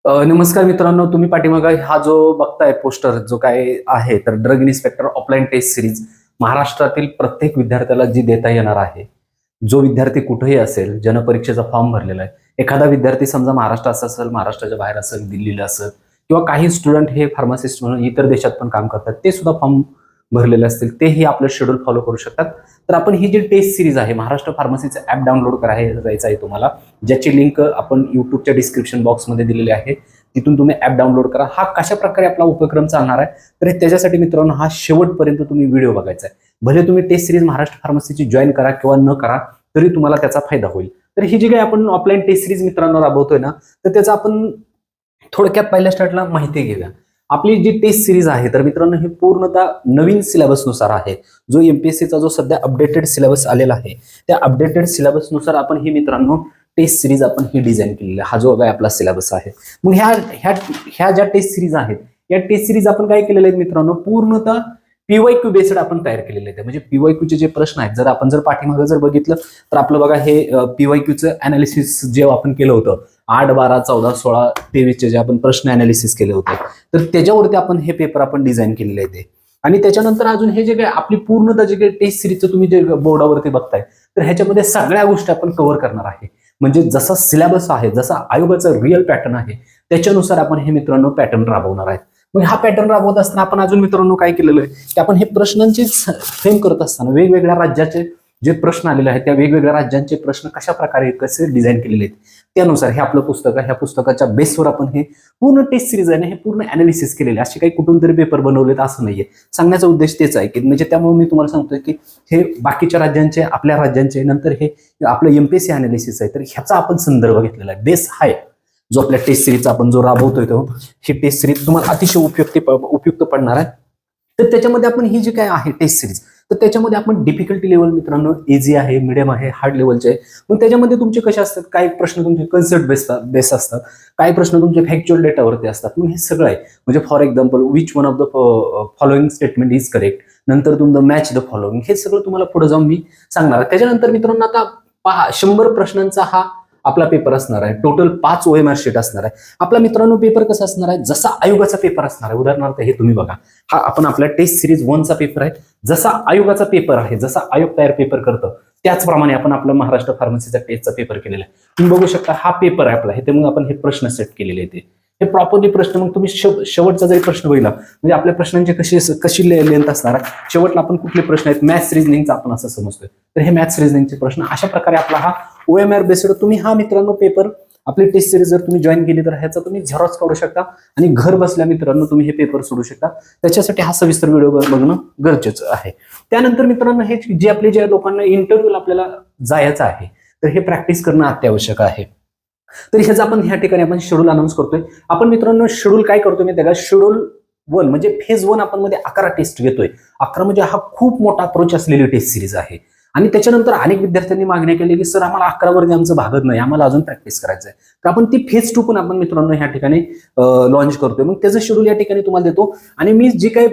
नमस्कार मित्रांनो, तुम्ही पाठीमागे हा जो बघताय पोस्टर जो काय आहे तर drug inspector offline test series महाराष्ट्रातील प्रत्येक विद्यार्थ्याला जी देता येणार आहे. जो विद्यार्थी कुठेही असेल, ज्यानं परीक्षेचा फॉर्म भरलेला आहे. एखादा विद्यार्थी समजा महाराष्ट्रात असेल, महाराष्ट्राच्या बाहेर असेल, दिल्लीला असेल किंवा काही स्टुडंट हे फार्मासिस्ट म्हणून इतर देशात पण काम करतात, ते सुद्धा फॉर्म भरलेले असतील, तेही आपलं शेड्यूल फॉलो करू शकतात. तर आपण ही जी टेस्ट सिरीज आहे, महाराष्ट्र फार्मसीचं ॲप डाउनलोड करायचं आहे तुम्हाला, ज्याची लिंक आपण युट्यूबच्या डिस्क्रिप्शन बॉक्समध्ये दिलेली आहे. तिथून तुम्ही ॲप डाउनलोड करा. हा कशा प्रकारे आपला उपक्रम चालणार आहे, तर त्याच्यासाठी मित्रांनो हा शेवटपर्यंत तुम्ही व्हिडिओ बघायचा आहे. भले तुम्ही टेस्ट सिरीज महाराष्ट्र फार्मसीची जॉईन करा किंवा न करा, तरी तुम्हाला त्याचा फायदा होईल. तर ही जी काही आपण ऑफलाईन टेस्ट सिरीज मित्रांनो राबवतोय ना, तर त्याचा आपण थोडक्यात पहिल्या स्टार्टला माहिती घेऊया. आपली जी टेस्ट सिरीज आहे तर मित्रांनो ही पूर्णतः नवीन सिलेबसनुसार आहे. जो एमपीएससीचा जो सध्या अपडेटेड सिलेबस आलेला आहे, त्या अपडेटेड सिलेबसनुसार आपण ही मित्रांनो टेस्ट सिरीज आपण ही डिझाईन केलेली आहे. हा जो काय आपला सिलेबस आहे. मग ह्या ज्या टेस्ट सिरीज आहेत, या टेस्ट सिरीज आपण काय केलेले आहेत मित्रांनो, पूर्णतः पीवायक्यू बेस्ड आपण तयार केलेले आहेत. म्हणजे पीवायक्यूचे जे प्रश्न आहेत, जर आपण पाठीमागे जर बघितलं तर आपलं बघा हे पीवायक्यूचं अनालिसिस जे आपण केलं होतं 8, 12, 14, 16, 23 जे आपण प्रश्न अनालिसिस केले होते, तर त्याच्यावरती आपण हे पेपर आपण डिझाईन केलेले आहेत. आणि त्याच्यानंतर अजून हे जे काही आपली पूर्णतः जे काही टेस्ट सिरीजचं तुम्ही जे बोर्डावरती बघताय, तर ह्याच्यामध्ये सगळ्या गोष्टी आपण कव्हर करणार आहे. म्हणजे जसा सिलेबस आहे, जसा आयोगाचा रिअल पॅटर्न आहे, त्याच्यानुसार आपण हे मित्रांनो पॅटर्न राबवणार आहेत. मग हा पॅटर्न राबवत असताना आपण अजून मित्रांनो काय केलेलं आहे की आपण हे प्रश्नांची फ्रेम करत असताना वेगवेगळ्या राज्याचे जे प्रश्न आलेले आहेत, त्या वेगवेगळ्या राज्यांचे प्रश्न कशा प्रकारे कसे डिझाईन केलेले आहेत, त्यानुसार हे आपलं पुस्तक आहे. ह्या पुस्तकाच्या बेसवर आपण हे पूर्ण टेस्ट सिरीज आहे, हे पूर्ण अनालिसिस केलेले. असे काही कुठून तरी पेपर बनवलेत असं नाहीये. सांगण्याचा उद्देश तेच आहे की म्हणजे त्यामुळे मी तुम्हाला सांगतोय की हे बाकीच्या राज्यांचे, आपल्या राज्यांचे, नंतर हे आपलं एमपीएससी अनालिसिस आहे, तर ह्याचा आपण संदर्भ घेतलेला आहे. बेस आहे जो आपल्या टेस्ट सिरीजचा आपण जो राबवतोय तो, ही टेस्ट सिरीज तुम्हाला अतिशय उपयुक्त पडणार आहे. तर त्याच्यामध्ये आपण ही जी काय आहे टेस्ट सिरीज, तर त्याच्यामध्ये आपण डिफिकल्टी लेवल मित्रांनो इझी आहे, मिडियम आहे, हार्ड लेवलचे आहे. मग त्याच्यामध्ये तुमचे कसे असतात, काही प्रश्न तुमचे कन्सेप्ट बेस असतात, काही प्रश्न तुमचे फॅक्च्युअल डेटावरती असतात. मग हे सगळं आहे. म्हणजे for example which one of the following statement is correct, नंतर तुमचं मॅच द फॉलोइंग, हे सगळं तुम्हाला पुढे जाऊन मी सांगणार आहे. त्याच्यानंतर मित्रांनो आता पहा, 100 प्रश्नांचा हा आपला पेपर असणार आहे. टोटल 5 OMR शीट असणार आहे. आपला मित्रांनो पेपर कसा असणार आहे, जसा आयोगाचा पेपर असणार आहे. उदाहरणार्थ हे तुम्ही बघा, हा आपण आपल्या टेस्ट सिरीज 1चा पेपर आहे. जसा आयोगाचा पेपर आहे, जसा आयोग तयार पेपर करतं, त्याचप्रमाणे आपण आपला महाराष्ट्र फार्मसीचा टेस्टचा पेपर केलेला आहे. तुम्ही बघू शकता हा पेपर आहे आपला. हे ते मग आपण हे प्रश्न सेट केलेले आहेत. हे प्रॉपरली प्रश्न, मग तुम्ही शेवटचा जरी प्रश्न बघितला, म्हणजे आपल्या प्रश्नांची कशी लेंथ असणार आहे, शेवटला आपण कुठले प्रश्न आहेत, मॅथ्स रिझनिंगचा आपण असं समजतोय, तर हे मॅथ्स रिझनिंगचे प्रश्न. अशा प्रकारे आपला हा OMR बेस्ड तुम्ही हा मित्रांनो पेपर, आपली टेस्ट सिरीज जर तुम्ही जॉईन केली तर ह्याचा तुम्ही झेरॉक्स काढू शकता आणि घर बसल्या मित्रांनो तुम्ही हे पेपर सोडू शकता. त्याच्यासाठी हा सविस्तर व्हिडिओ बघणं गरजेचं आहे. त्यानंतर मित्रांनो हे जे आपले ज्या लोकांना इंटरव्ह्यूला आपल्याला जायचं आहे, तर हे प्रॅक्टिस करणं अत्यावश्यक आहे. तर ह्याचं आपण ह्या ठिकाणी आपण शेड्यूल अनाऊन्स करतोय. आपण मित्रांनो शेड्यूल काय करतोय माहिती आहे का, शेड्यूल 1 म्हणजे फेज 1 आपण मध्ये 11 टेस्ट घेतोय. 11 म्हणजे हा खूप मोठा अप्रोच असलेली टेस्ट सिरीज आहे. आणि त्याच्यानंतर अनेक विद्यार्थ्यांनी मागण्या केली की सर आम्हाला 11 वरती आमचं भागत नाही, आम्हाला अजून प्रॅक्टिस करायचं आहे. तर आपण ती फेज 2 पण आपण मित्रांनो ह्या ठिकाणी लॉन्च करतोय. मग त्याचं शेड्यूल या ठिकाणी तुम्हाला देतो. आणि मी जी काही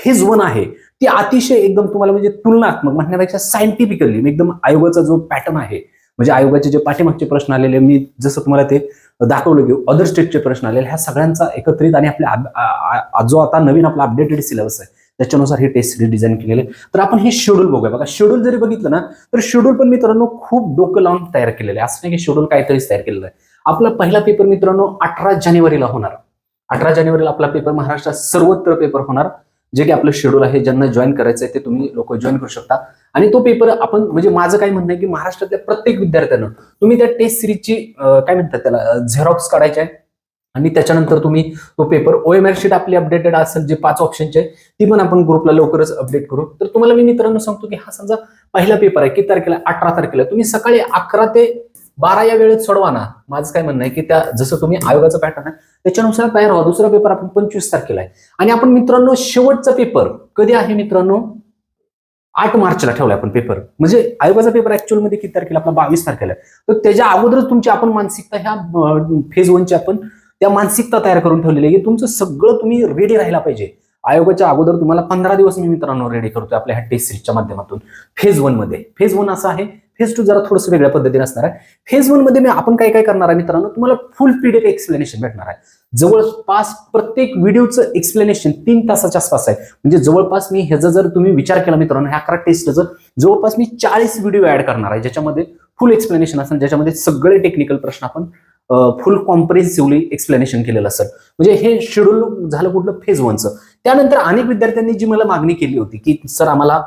फेज 1 आहे ती अतिशय एकदम तुम्हाला म्हणजे तुलनात्मक म्हणण्यापेक्षा सायंटिफिकली एकदम आयोगाचा जो पॅटर्न आहे, म्हणजे आयोगाचे जे पाठीमागचे प्रश्न आलेले, मी जसं तुम्हाला ते दाखवलं की अदर स्टेटचे प्रश्न आलेले, ह्या सगळ्यांचा एकत्रित आणि आपल्या जो आता नवीन आपला अपडेटेड सिलेबस आहे त्याच्यानुसार हे टेस्ट सिरीज डिझाईन केलेले. तर आपण हे शेड्यूल बघूया. बघा शेड्यूल जरी बघितलं ना, तर शेड्यूल पण मित्रांनो खूप डोकं लावून तयार केलेलं आहे. असं नाही की शेड्यूल काहीतरीच तयार केलेलं आहे. आपला पहिला पेपर मित्रांनो 18 जानेवारीला होणार. 18 जानेवारीला आपला पेपर महाराष्ट्रात सर्वत्र पेपर होणार. जे काही आपलं शेड्यूल आहे, ज्यांना जॉईन करायचं आहे ते तुम्ही लोक जॉईन करू शकता. आणि तो पेपर आपण म्हणजे माझं काय म्हणणं आहे की महाराष्ट्रातल्या प्रत्येक विद्यार्थ्यांना तुम्ही त्या टेस्ट सिरीजची काय म्हणतात त्याला झेरॉक्स काढायचे आहे. आणि त्याच्यानंतर तुम्ही तो पेपर OMR शीट आपली अपडेटेड असेल, जे 5 ऑप्शनचे आहे, ती पण आपण ग्रुपला लवकरच अपडेट करू. तर तुम्हाला मी मित्रांनो सांगतो की हा समजा पहिला पेपर आहे, किती तारखेला, 18 तारखेला, तुम्ही सकाळी 11 ते 12 या वेळेत सोडवा ना. माझं काय म्हणणं आहे की त्या जसं तुम्ही आयोगाचा पॅटर्न आहे त्याच्यानुसार तयार व्हा. दुसरा पेपर आपण 25 तारखेला आहे. आणि आपण मित्रांनो शेवटचा पेपर कधी आहे मित्रांनो, 8 मार्चला ठेवला आपण पेपर. म्हणजे आयोगाचा पेपर ऍक्च्युअल मध्ये किती तारखेला, आपला 22 तारखेला आहे. तर त्याच्या अगोदरच तुमची आपण मानसिकता ह्या फेज 1ची आपण त्या मानसिकता तयार करून ठेवलेली आहे की तुमचं सगळं तुम्ही रेडी राहायला पाहिजे. आयोगाच्या अगोदर तुम्हाला 15 दिवस मी मित्रांनो रेडी करतोय आपल्या ह्या टेस्ट सिरीजच्या माध्यमातून. फेज 1 मध्ये फेज 1 असं आहे फेज 2 जरा थोडंसं वेगळ्या पद्धतीने असणार आहे. फेज 1 मध्ये आपण काय काय करणार आहे मित्रांनो, तुम्हाला फुल पीडीएफ एक्सप्लेनेशन भेटणार आहे. जवळपास प्रत्येक व्हिडिओचं एक्सप्लेनेशन 3 तासाच्या आसपास आहे. म्हणजे जवळपास मी ह्याचा जर तुम्ही विचार केला मित्रांनो, ह्या 11 टेस्टचं जवळपास मी 40 व्हिडिओ ऍड करणार आहे, ज्याच्यामध्ये फुल एक्सप्लेनेशन असेल, ज्याच्यामध्ये सगळे टेक्निकल प्रश्न आपण फुल कॉम्प्रिहेन्सिव्हली एक्सप्लेनेशन केलेलं असेल. म्हणजे हे शेड्यूल झालं कुठलं फेज 1चं. त्यानंतर अनेक विद्यार्थ्यांनी जी मला मागणी केली होती की सर आम्हाला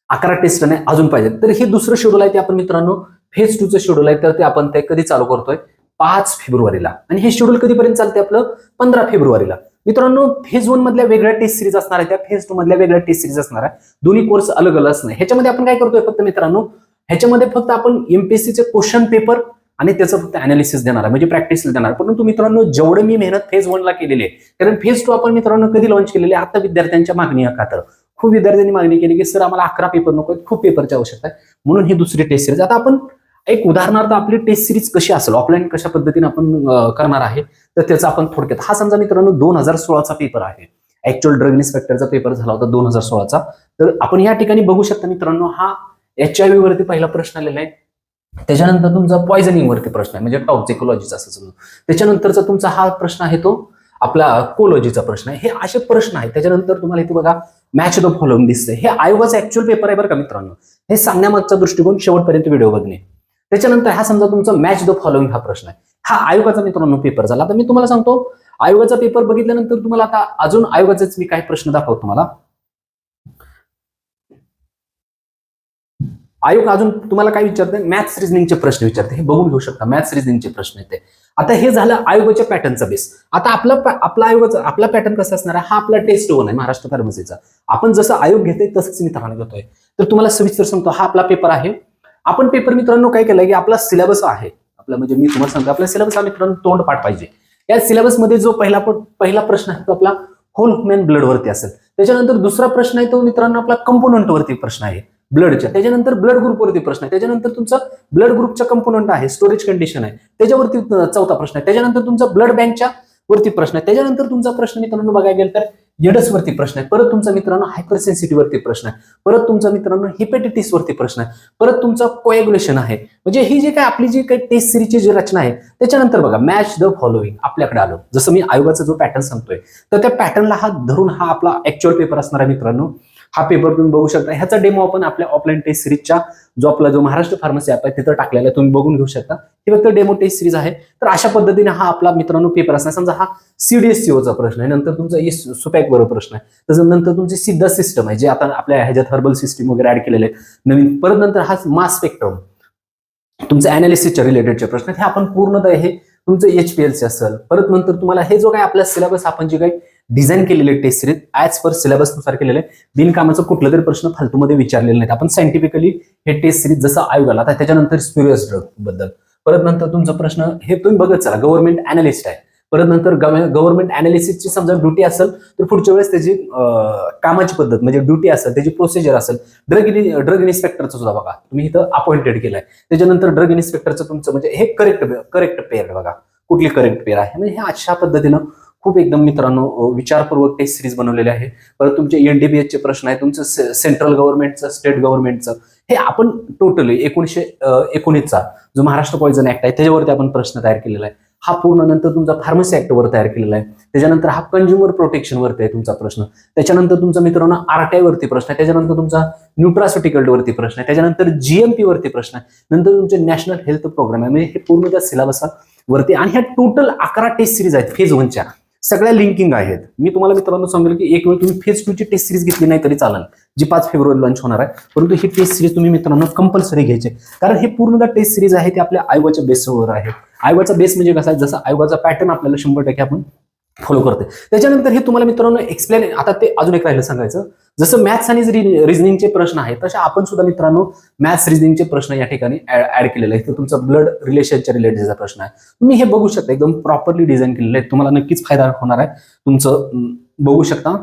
11 टेस्ट नाही अजून पाहिजे, तर हे दुसरं शेड्यूल आहे ते आपण मित्रांनो फेज 2चं शेड्यूल आहे. तर ते आपण ते कधी चालू करतोय 5 फेब्रुवारीला, आणि हे शेड्यूल कधीपर्यंत चालते आपलं 15 फेब्रुवारीला. मित्रांनो फेज 1 मधल्या वेगळ्या टेस्ट सिरीज असणार आहे, त्या फेज 2 मधल्या वेगळ्या टेस्ट सिरीज असणार आहे. दोन्ही कोर्स अलग अलग नाही. ह्याच्यामध्ये आपण काय करतोय फक्त मित्रांनो, ह्याच्यामध्ये फक्त आपण एमपीएससीचे क्वेश्चन पेपर आणि त्याचं फक्त अनालिसिस देणार आहे, म्हणजे प्रॅक्टिस देणार. परंतु मित्रांनो जेवढे मी मेहनत फेज 1 ला केलेली आहे, कारण फेज 2 आपण मित्रांनो कधी लॉन्च केलेली आहे, आता विद्यार्थ्यांच्या मागणी खातर खूप विद्यार्थ्यांनी मागणी केली की सर आम्हाला 11 पेपर नको, खूप पेपरची आवश्यकता आहे, म्हणून ही दुसरी टेस्ट सिरीज. आता आपण एक उदाहरणार्थ आपली टेस्ट सिरीज कशी असेल, ऑफलाईन कशा पद्धतीने आपण करणार आहे, तर त्याचा आपण थोडक्यात हा समजा मित्रांनो 2016चा पेपर आहे. ऍक्च्युअल ड्रग इन्स्पेक्टरचा पेपर झाला होता 2016चा. तर आपण या ठिकाणी बघू शकता मित्रांनो, हा HIV वरती पहिला प्रश्न आलेला आहे. त्याच्यानंतर तुमचा पॉइझनिंग वरती प्रश्न आहे, म्हणजे टॉक्सिकोलॉजीचा असं समजू. त्याच्यानंतरचा तुमचा हा प्रश्न आहे तो आपला कोलॉजीचा प्रश्न आहे. हे असे प्रश्न आहेत. त्याच्यानंतर तुम्हाला इथे बघा मॅच द फॉलोइंग दिसतंय. हे आयोगाचा ऍक्च्युअल पेपर आहे बरं का मित्रांनो. हे सांगण्यामागचा दृष्टिकोन शेवटपर्यंत व्हिडिओ बघणे. त्याच्यानंतर हा समजा तुमचा मॅच द फॉलोइंग हा प्रश्न आहे. हा आयोगाचा मित्रांनो पेपर झाला. आता मी तुम्हाला सांगतो आयोगाचा पेपर बघितल्यानंतर तुम्हाला आता अजून आयोगाचेच मी काही प्रश्न दाखवतो तुम्हाला. आयोग अजून तुम्हाला काय विचारते, मॅथ्स रिजनिंगचे प्रश्न विचारते. हे बघून घेऊ शकता, मॅथ्स रिजनिंगचे प्रश्न येते. आता हे झालं आयोगाच्या पॅटर्नचा बेस. आता आपला आयोगाचा आपला पॅटर्न कसा असणार आहे, हा आपला टेस्ट 1 आहे महाराष्ट्र फार्मसीचा. आपण जसं आयोग घेतोय तसंच मित्रांनो घेतोय. तर तुम्हाला सविस्तर सांगतो, हा आपला पेपर आहे. आपण पेपर मित्रांनो काय केलंय की आपला सिलेबस आहे आपला, म्हणजे मी तुम्हाला सांगतो आपला सिलेबस हा मित्रांनो तोंडपाठ पाहिजे. या सिलेबसमध्ये जो पहिला प्रश्न आहे तो आपला होल ह्युमन ब्लड वरती असेल. त्याच्यानंतर दुसरा प्रश्न आहे तो मित्रांनो आपला कंपोनंट वरती प्रश्न आहे ब्लडच्या. त्याच्यानंतर ब्लड ग्रुपवरती प्रश्न आहे. त्याच्यानंतर तुमचा ब्लड ग्रुपचा कंपोनंट आहे, स्टोरेज कंडिशन आहे, त्याच्यावरती चौथा प्रश्न आहे. त्याच्यानंतर तुमचा ब्लड बँकच्या वरती प्रश्न आहे. त्याच्यानंतर तुमचा प्रश्न मित्रांनो बघायला गेलं तर एडस वरती प्रश्न आहे. परत तुमचा मित्रांनो हायपरसेन्सिटिव्ह वरती प्रश्न आहे. परत तुमचा मित्रांनो हिपॅटायटिस वरती प्रश्न आहे. परत तुमचा कोएग्युलेशन आहे. म्हणजे ही जी काय आपली जी काही टेस्ट सिरीजची जी रचना आहे, त्याच्यानंतर बघा मॅच द फॉलोइंग आपल्याकडे आलो. जसं मी आयोगाचा जो पॅटर्न सांगतोय तर त्या पॅटर्नला हात धरून हा आपला ऍक्च्युअल पेपर असणार आहे मित्रांनो. हा पेपर तुम्ही बघू शकता. ह्याचा डेमो आपण आपल्या ऑफलाईन टेस्ट सिरीजच्या जो महाराष्ट्र फार्मसी ॲप आहे तिथं टाकलेला आहे, तुम्ही बघून घेऊ शकता. ही फक्त डेमो टेस्ट सिरीज आहे. तर अशा पद्धतीने हा आपला मित्रांनो पेपर असणार. समजा हा CDSCOचा प्रश्न आहे, नंतर तुमचा सुपॅक बरोबर प्रश्न आहे, त्याच्यानंतर तुमची सिद्धा सिस्टम आहे जे आता आपल्या ह्याच्यात हर्बल सिस्टीम वगैरे ऍड केलेले आहेत नवीन. परत नंतर हा मास स्पेक्ट्रम तुमचं अनालिसिसच्या रिलेटेडचे प्रश्न हे आपण पूर्णतः हे तुमचं HPLC असेल. परत नंतर तुम्हाला हे जो काही आपला सिलेबस आपण जे काही डिझाईन केलेले test series as per syllabus नुसार केलेले, बिनकामाचं कुठलं तरी प्रश्न फालतूमध्ये विचारलेले नाहीत. आपण सायंटिफिकली हे टेस्ट सिरीज जसं आयोगाला आता त्याच्यानंतर स्प्युरियस ड्रग बद्दल. परत नंतर तुमचा प्रश्न हे तुम्ही बघत चला, गव्हर्नमेंट अनालिस्ट आहे. परत नंतर गव्हर्नमेंट अनालिसिसची समजा ड्युटी असेल तर पुढच्या वेळेस त्याची कामाची पद्धत म्हणजे ड्युटी असेल, त्याची प्रोसिजर असेल. ड्रग इन्स्पेक्टरचं सुद्धा बघा तुम्ही इथं अपॉइंटेड केलंय. त्याच्यानंतर ड्रग इन्स्पेक्टरचं तुमचं म्हणजे हे करेक्ट पेअर बघा कुठली करेक्ट पेअर आहे. म्हणजे हे अशा पद्धतीनं खूप एकदम मित्रांनो विचारपूर्वक टेस्ट सिरीज बनवलेले आहे. परत तुमचे NDBH चे प्रश्न आहे, तुमचं सेंट्रल गव्हर्नमेंटचं स्टेट गव्हर्नमेंटचं हे आपण टोटली 1919चा जो महाराष्ट्र पॉइझन ऍक्ट आहे त्याच्यावरती आपण प्रश्न तयार केलेला आहे. हा पूर्ण नंतर तुमचा फार्मसी ऍक्ट वर तयार केलेला आहे. त्याच्यानंतर हा कंझ्युमर प्रोटेक्शन वरती आहे तुमचा प्रश्न. त्याच्यानंतर तुमचा मित्रांनो RTI वरती प्रश्न आहे. त्याच्यानंतर तुमचा न्यूट्रास्युटिकल वरती प्रश्न आहे. त्याच्यानंतर GMP वरती प्रश्न आहे. नंतर तुमचे नॅशनल हेल्थ प्रोग्राम आहे. म्हणजे हे पूर्ण त्या सिलेबसवरती आणि ह्या टोटल 11 टेस्ट सिरीज आहेत फेज 1च्या. सगळ्या लिंकिंग आहेत. मी तुम्हाला मित्रांनो सांगेल की एक वेळ तुम्ही फेज 2 ची टेस्ट सिरीज घेतली नाही तरी चालेल, जी 5 फेब्रुवारी लॉन्च होणार आहे. परंतु ही टेस्ट सिरीज तुम्ही मित्रांनो कंपल्सरी घ्यायची, कारण हे पूर्ण टेस्ट सिरीज आहे ते आपल्या आयोगाच्या बेसवर आहे. आयोगाचा बेस म्हणजे कसा आहे, जसं आयोगाचा पॅटर्न आपल्याला 100% आपण फॉलो करते. त्याच्यानंतर हे तुम्हाला मित्रांनो एक्सप्लेन, आता ते अजून एक राहिलं सांगायचं, जसं मॅथ्स आणि रिझनिंगचे प्रश्न आहेत तसे आपण सुद्धा मित्रांनो मॅथ्स रिझनिंगचे प्रश्न या ठिकाणी ऍड केलेले आहेत. तुमचा ब्लड रिलेशनच्या रिलेटेडचा प्रश्न आहे, तुम्ही हे बघू शकता, एकदम प्रॉपरली डिझाईन केलेले आहेत. तुम्हाला नक्कीच फायदा होणार आहे तुमचं, बघू शकता.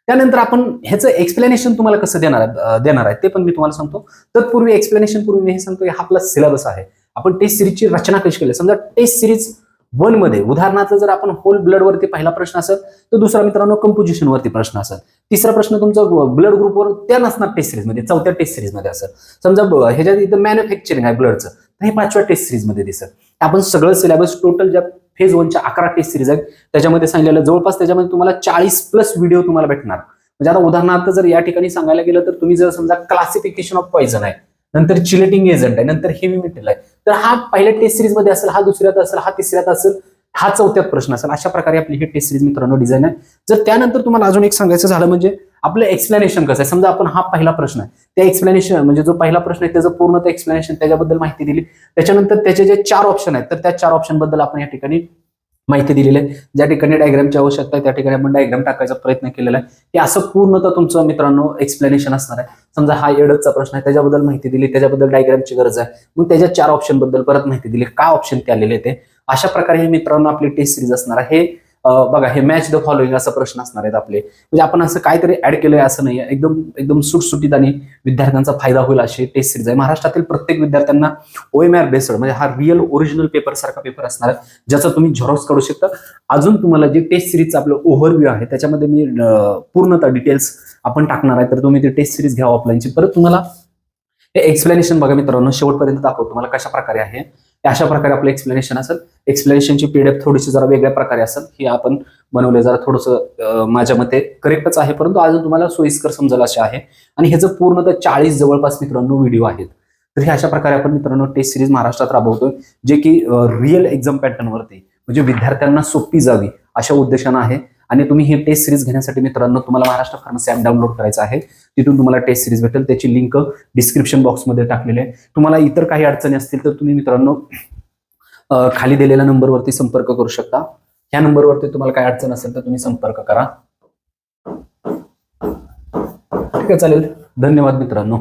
त्यानंतर आपण ह्याचं एक्सप्लेनेशन तुम्हाला कसं देणार आहे ते पण मी तुम्हाला सांगतो. तत्पूर्वी एक्सप्लेनेशन पूर्वी मी हे सांगतो की हा आपला सिलेबस आहे. आपण टेस्ट सिरीजची रचना कशी केली. समजा टेस्ट सिरीज वन मध्ये उदाहरणार्थ जर आपण होल ब्लड वरती पहिला प्रश्न असेल तर दुसरा मित्रांनो कंपोजिशन वरती प्रश्न असेल, तिसरा प्रश्न तुमचा ब्लड ग्रुपवर त्या नसणार टेस्ट सिरीज मध्ये, चौथ्या टेस्ट सिरीज मध्ये असेल. समजा ह्याच्यात इथं मॅन्युफॅक्चरिंग आहे ब्लडचं तर हे 5व्या टेस्ट सिरीज मध्ये दिसेल. आपण सगळं सिलेबस टोटल ज्या फेज 1च्या 11 टेस्ट सिरीज आहेत त्याच्यामध्ये सांगितलेलं जवळपास त्याच्यामध्ये तुम्हाला 40+ व्हिडिओ तुम्हाला भेटणार. म्हणजे आता उदाहरणार्थ जर या ठिकाणी सांगायला गेलं तर तुम्ही जर समजा क्लासिफिकेशन ऑफ पॉइझन आहे, नंतर चिलेटिंग एजंट आहे, नंतर हेवी मेटल आहे, तर हा पहिल्या टेस्ट सिरीज मध्ये असेल, हा दुसऱ्यात असेल, हा तिसऱ्यात असेल, हा चौथ्यात प्रश्न असेल. अशा प्रकारे आपली ही टेस्ट सिरीज मित्रांनो डिझाईन आहे. जर त्यानंतर तुम्हाला अजून एक सांगायचं झालं म्हणजे आपलं एक्सप्लेनेशन कसं आहे. समजा आपण हा पहिला प्रश्न आहे, त्या एक्सप्लेनेशन म्हणजे जो पहिला प्रश्न आहे त्याचं पूर्ण एक्सप्लेनेशन त्याच्याबद्दल माहिती दिली. त्याच्यानंतर त्याचे जे 4 ऑप्शन आहेत तर त्या 4 ऑप्शन बद्दल आपण या ठिकाणी माहिती दिलेली आहे. ज्या ठिकाणी डायग्रामची आवश्यकता आहे त्या ठिकाणी आपण डायग्राम टाकायचा प्रयत्न केलेला आहे. हे असं पूर्णतः तुमचं मित्रांनो एक्सप्लेनेशन असणार आहे. समजा हा एडचा प्रश्न आहे त्याच्याबद्दल माहिती दिली, त्याच्याबद्दल डायग्रामची गरज आहे, मग त्याच्या 4 ऑप्शन बद्दल परत माहिती दिली, काय ऑप्शन ते आलेले ते. अशा प्रकारे हे मित्रांनो आपली टेस्ट सिरीज असणार आहे. हे बघा हे मॅच द फॉलोइंग असा प्रश्न असणार आहेत आपले. म्हणजे आपण असं काहीतरी ऍड केलंय असं नाही, एकदम एकदम सुटसुटीत आणि विद्यार्थ्यांचा फायदा होईल अशी टेस्ट सिरीज आहे. महाराष्ट्रातील प्रत्येक विद्यार्थ्यांना OMR बेस्ड म्हणजे हा रिअल ओरिजिनल पेपर सारखा पेपर असणार आहे, ज्याचा तुम्ही झेरॉक्स काढू शकता. अजून तुम्हाला जे टेस्ट सिरीजचं आपलं ओव्हरव्ह्यू आहे त्याच्यामध्ये मी पूर्णतः डिटेल्स आपण टाकणार आहे, तर तुम्ही ती टेस्ट सिरीज घ्या ऑफलाईनची. परत तुम्हाला हे एक्सप्लेनेशन बघा मित्रांनो शेवटपर्यंत दाखवतो तुम्हाला कशा प्रकारे आहे. अशा प्रकारे आपलं एक्सप्लेनेशन असेल. एक्सप्लेनेशनची PDF थोडीशी जरा वेगळ्या प्रकारे असेल, ही आपण बनवले जरा थोडंसं माझ्या मते करेक्टच आहे, परंतु अजून तुम्हाला सोयीस्कर समजेल असे आहे. आणि ह्याचं पूर्णतः 40 जवळपास मित्रांनो व्हिडिओ आहेत. तर हे अशा प्रकारे आपण मित्रांनो टेस्ट सिरीज महाराष्ट्रात राबवतोय, जे की रिअल एक्झाम पॅटर्नवरती म्हणजे विद्यार्थ्यांना सोपी जावी अशा उद्देशानं आहे. आणि तुम्ही ही टेस्ट सिरीज घेण्यासाठी मित्रांनो तुम्हाला महाराष्ट्र फार्मसी ॲप डाउनलोड करायचं आहे. तिथून तुम्हाला टेस्ट सिरीज भेटेल, त्याची लिंक डिस्क्रिप्शन बॉक्समध्ये टाकलेली आहे. तुम्हाला इतर काही अडचणी असतील तर तुम्ही मित्रांनो खाली दिलेल्या नंबरवरती संपर्क करू शकता. ह्या नंबरवरती तुम्हाला काय अडचण असेल तर तुम्ही संपर्क करा. ठीक आहे, चालेल. धन्यवाद मित्रांनो.